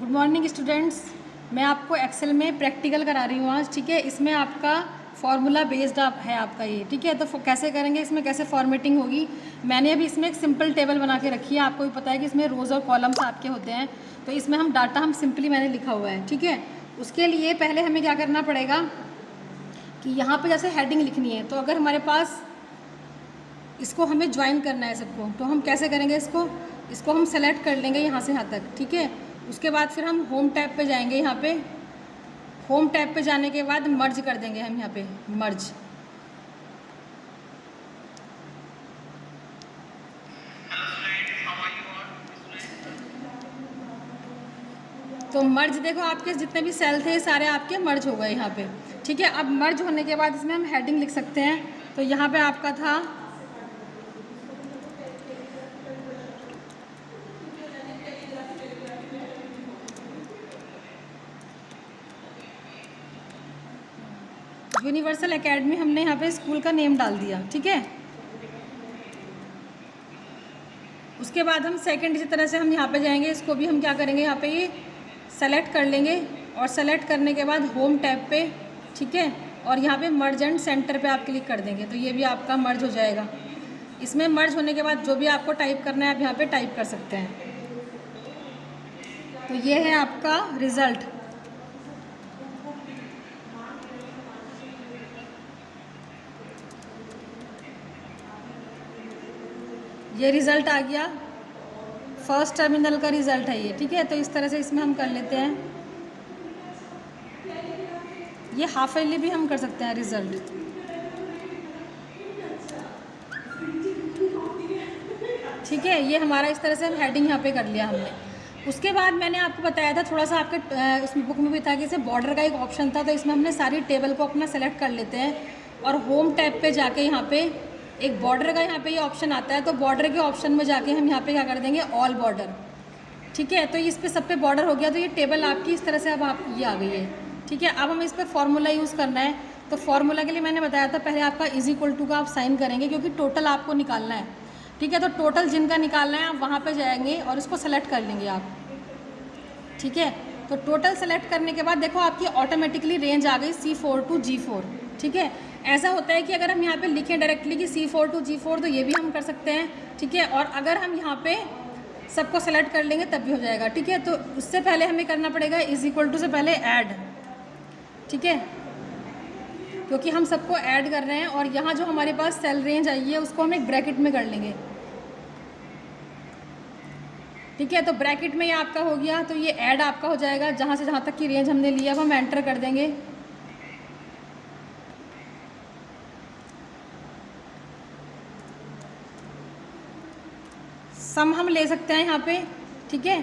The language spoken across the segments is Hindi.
Good morning students. मैं आपको एक्सेल में प्रैक्टिकल करा रही हूँ आज, ठीक है। इसमें आपका फार्मूला बेस्ड है आपका ये, ठीक है। तो कैसे करेंगे, इसमें कैसे फॉर्मेटिंग होगी। मैंने अभी इसमें एक सिंपल टेबल बना के रखी है। आपको भी पता है कि इसमें रोज़ और कॉलम्स आपके होते हैं, तो इसमें हम डाटा सिंपली मैंने लिखा हुआ है, ठीक है। उसके लिए पहले हमें क्या करना पड़ेगा कि यहाँ पर जैसे हेडिंग लिखनी है, तो अगर हमारे पास इसको हमें ज्वाइन करना है सबको, तो हम कैसे करेंगे। इसको हम सेलेक्ट कर लेंगे यहाँ से यहाँ तक, ठीक है। उसके बाद फिर हम होम टैब पे जाएंगे। यहाँ पे होम टैब पे जाने के बाद मर्ज कर देंगे हम यहाँ पे मर्ज। तो मर्ज देखो, आपके जितने भी सेल थे सारे आपके मर्ज हो गए यहाँ पे, ठीक है। अब मर्ज होने के बाद इसमें हम हेडिंग लिख सकते हैं। तो यहाँ पे आपका था यूनिवर्सल एकेडमी, हमने यहाँ पे स्कूल का नेम डाल दिया, ठीक है। उसके बाद हम सेकंड इसी तरह से हम यहाँ पे जाएंगे। इसको भी हम क्या करेंगे, यहाँ पे ये सेलेक्ट कर लेंगे और सेलेक्ट करने के बाद होम टैब पे, ठीक है। और यहाँ पे मर्ज एंड सेंटर पे आप क्लिक कर देंगे, तो ये भी आपका मर्ज हो जाएगा। इसमें मर्ज होने के बाद जो भी आपको टाइप करना है आप यहाँ पे टाइप कर सकते हैं। तो ये है आपका रिज़ल्ट। ये रिज़ल्ट आ गया, फर्स्ट टर्मिनल का रिज़ल्ट है ये, ठीक है। तो इस तरह से इसमें हम कर लेते हैं। ये हाफ ईयरली भी हम कर सकते हैं रिज़ल्ट, ठीक है। ये हमारा इस तरह से हम हेडिंग यहाँ पे कर लिया हमने। उसके बाद मैंने आपको बताया था थोड़ा सा, आपके इस बुक में भी था कि इसे बॉर्डर का एक ऑप्शन था, तो इसमें हमने सारी टेबल को अपना सेलेक्ट कर लेते हैं और होम टैब पे जाके यहाँ पे एक बॉर्डर का यहाँ पे ये ऑप्शन आता है। तो बॉर्डर के ऑप्शन में जाके हम यहाँ पे क्या कर देंगे, ऑल बॉर्डर, ठीक है। तो इस पे सब पे बॉर्डर हो गया। तो ये टेबल आपकी इस तरह से अब आप ये आ गई है, ठीक है। अब हम इस पर फॉर्मूला यूज़ करना है। तो फॉर्मूला के लिए मैंने बताया था पहले आपका =2 का आप साइन करेंगे, क्योंकि टोटल आपको निकालना है, ठीक है। तो टोटल जिनका निकालना है आप वहाँ पर जाएंगे और इसको सेलेक्ट कर लेंगे आप, ठीक है। तो टोटल सेलेक्ट करने के बाद देखो आपकी ऑटोमेटिकली रेंज आ गई C4 to G4, ठीक है। ऐसा होता है कि अगर हम यहाँ पे लिखें डायरेक्टली कि C4 to G4 तो ये भी हम कर सकते हैं, ठीक है। और अगर हम यहाँ पे सबको सेलेक्ट कर लेंगे तब भी हो जाएगा, ठीक है। तो उससे पहले हमें करना पड़ेगा =, से पहले ऐड, ठीक है, क्योंकि हम सबको ऐड कर रहे हैं। और यहाँ जो हमारे पास सेल रेंज आई है उसको हम एक ब्रैकेट में कर लेंगे, ठीक है। तो ब्रैकेट में ये आपका हो गया, तो ये ऐड आपका हो जाएगा। जहाँ से जहाँ तक की रेंज हमने लिया अब हम एंटर कर देंगे। सम हम ले सकते हैं यहाँ पे, ठीक है।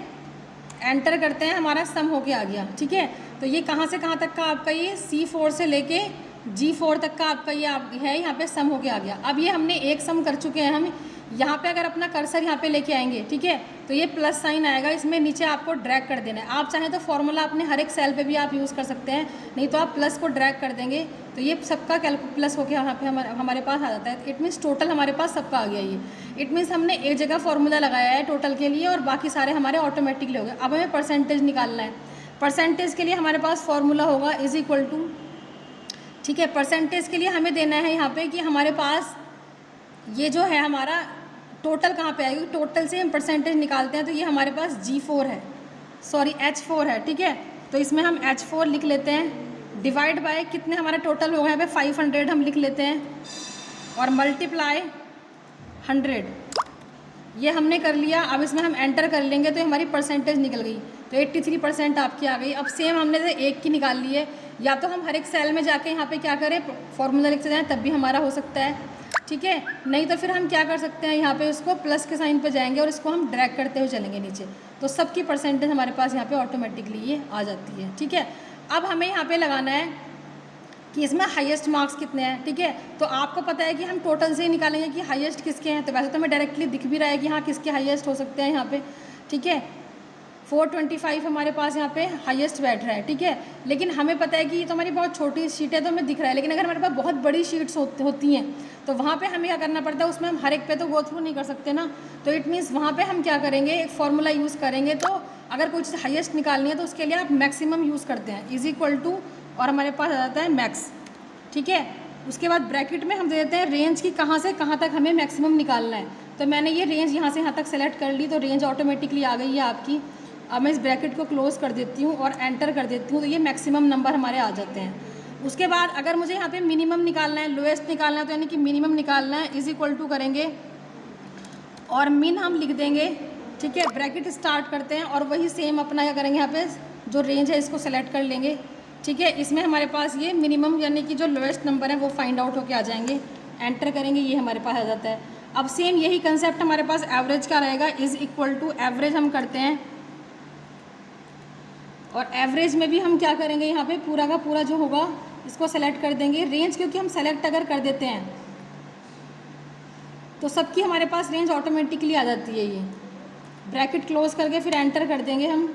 एंटर करते हैं, हमारा सम होके आ गया, ठीक है। तो ये कहाँ से कहाँ तक का आपका ये C4 से लेके G4 तक का आपका ये है, यहाँ पे सम होके आ गया। अब ये हमने एक सम कर चुके हैं हम। यहाँ पे अगर अपना कर्सर यहाँ पे लेके आएंगे, ठीक है, तो ये प्लस साइन आएगा, इसमें नीचे आपको ड्रैग कर देना है। आप चाहें तो फॉर्मूला अपने हर एक सेल पे भी आप यूज़ कर सकते हैं, नहीं तो आप प्लस को ड्रैग कर देंगे तो ये सबका प्लस होकर यहाँ पे हमारे पास आ जाता है। इट मीन्स टोटल हमारे पास सबका आ गया ये। इट मीन्स हमने एक जगह फॉर्मूला लगाया है टोटल के लिए और बाकी सारे हमारे ऑटोमेटिकली हो गए। अब हमें परसेंटेज निकालना है। परसेंटेज के लिए हमारे पास फॉर्मूला होगा =, ठीक है। परसेंटेज के लिए हमें देना है यहाँ पे कि हमारे पास ये जो है हमारा टोटल कहाँ पे आएगी। टोटल से हम परसेंटेज निकालते हैं, तो ये हमारे पास H4 है, ठीक है। तो इसमें हम H4 लिख लेते हैं, डिवाइड बाय कितने हमारा टोटल हो गए यहाँ पे 500 हम लिख लेते हैं और मल्टीप्लाई 100, ये हमने कर लिया। अब इसमें हम एंटर कर लेंगे तो हमारी परसेंटेज निकल गई, तो 83% आपकी आ गई। अब सेम हमने से एक की निकाल ली है। या तो हम हर एक सेल में जाके यहाँ पे क्या करें, फॉर्मूला लिखते जाएँ, तब भी हमारा हो सकता है, ठीक है। नहीं तो फिर हम क्या कर सकते हैं, यहाँ पे उसको प्लस के साइन पे जाएंगे और इसको हम ड्रैग करते हुए चलेंगे नीचे, तो सबकी परसेंटेज हमारे पास यहाँ पे ऑटोमेटिकली ये आ जाती है, ठीक है। अब हमें यहाँ पे लगाना है कि इसमें हाईएस्ट मार्क्स कितने हैं, ठीक है। तो आपको पता है कि हम टोटल से ही निकालेंगे कि हाईएस्ट किसके हैं। तो वैसे तो हमें डायरेक्टली दिख भी रहा है कि हाँ किसके हाईएस्ट हो सकते हैं यहाँ पे, ठीक है। 425 हमारे पास यहाँ पे हाईएस्ट बैठ रहा है, ठीक है। लेकिन हमें पता है कि ये तो हमारी बहुत छोटी शीट है तो हमें दिख रहा है, लेकिन अगर हमारे पास बहुत बड़ी शीट्स होती हैं तो वहाँ पे हमें क्या करना पड़ता है, उसमें हम हर एक पे तो गो थ्रू नहीं कर सकते ना। तो इट मीन्स वहाँ पे हम क्या करेंगे, एक फार्मूला यूज़ करेंगे। तो अगर कोई चीज़ हाईएस्ट निकालनी है तो उसके लिए आप मैक्सिमम यूज़ करते हैं, इज इक्वल टू, और हमारे पास आ जाता है मैक्स। ठीक है, उसके बाद ब्रैकेट में हम दे देते हैं रेंज की कहाँ से कहाँ तक हमें मैक्सिमम निकालना है। तो मैंने ये रेंज यहाँ से यहाँ तक सेलेक्ट कर ली, तो रेंज ऑटोमेटिकली आ गई है आपकी। अब मैं इस ब्रैकेट को क्लोज़ कर देती हूँ और एंटर कर देती हूँ, तो ये मैक्सिमम नंबर हमारे आ जाते हैं। उसके बाद अगर मुझे यहाँ पे मिनिमम निकालना है, लोएस्ट निकालना है, तो यानी कि मिनिमम निकालना है, इज इक्वल टू करेंगे और मिन हम लिख देंगे। ठीक है, ब्रैकेट स्टार्ट करते हैं और वही सेम अपना क्या करेंगे, यहाँ पे जो रेंज है इसको सेलेक्ट कर लेंगे। ठीक है, इसमें हमारे पास ये मिनिमम यानी कि जो लोएस्ट नंबर है वो फाइंड आउट होके आ जाएंगे, एंटर करेंगे, ये हमारे पास आ जाता है। अब सेम यही कंसेप्ट हमारे पास एवरेज का रहेगा, इज इक्वल टू एवरेज हम करते हैं और एवरेज में भी हम क्या करेंगे, यहाँ पे पूरा का पूरा जो होगा इसको सेलेक्ट कर देंगे। रेंज क्योंकि हम सेलेक्ट अगर कर देते हैं तो सबकी हमारे पास रेंज ऑटोमेटिकली आ जाती है। ये ब्रैकेट क्लोज करके फिर एंटर कर देंगे हम।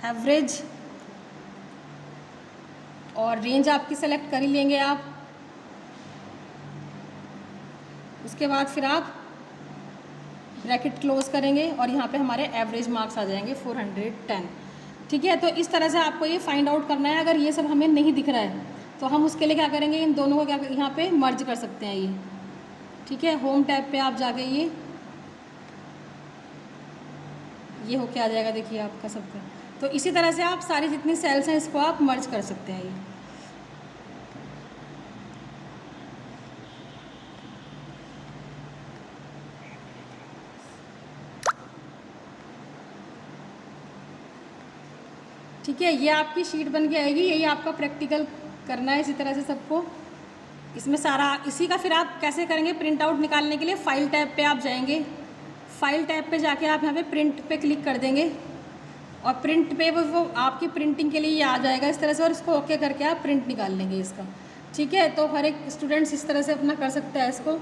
एवरेज और रेंज आपकी सेलेक्ट कर ही लेंगे आप। उसके बाद फिर आप ब्रैकेट क्लोज करेंगे और यहाँ पे हमारे एवरेज मार्क्स आ जाएंगे 410। ठीक है, तो इस तरह से आपको ये फाइंड आउट करना है। अगर ये सब हमें नहीं दिख रहा है तो हम उसके लिए क्या करेंगे, इन दोनों को क्या यहाँ पे मर्ज कर सकते हैं ये। ठीक है, होम टैब पे आप जाके ये होके आ जाएगा, देखिए आपका सबका। तो इसी तरह से आप सारी जितनी सेल्स हैं इसको आप मर्ज कर सकते हैं ये। ठीक है, ये आपकी शीट बन के आएगी। यही आपका प्रैक्टिकल करना है इसी तरह से सबको। इसमें सारा इसी का फिर आप कैसे करेंगे, प्रिंट आउट निकालने के लिए फाइल टैब पे आप जाएंगे। फाइल टैब पे जाके आप यहाँ पे प्रिंट पे क्लिक कर देंगे और प्रिंट पे वो आपकी प्रिंटिंग के लिए ये आ जाएगा इस तरह से, और इसको ओके करके आप प्रिंट निकाल लेंगे इसका। ठीक है, तो हर एक स्टूडेंट्स इस तरह से अपना कर सकता है इसको।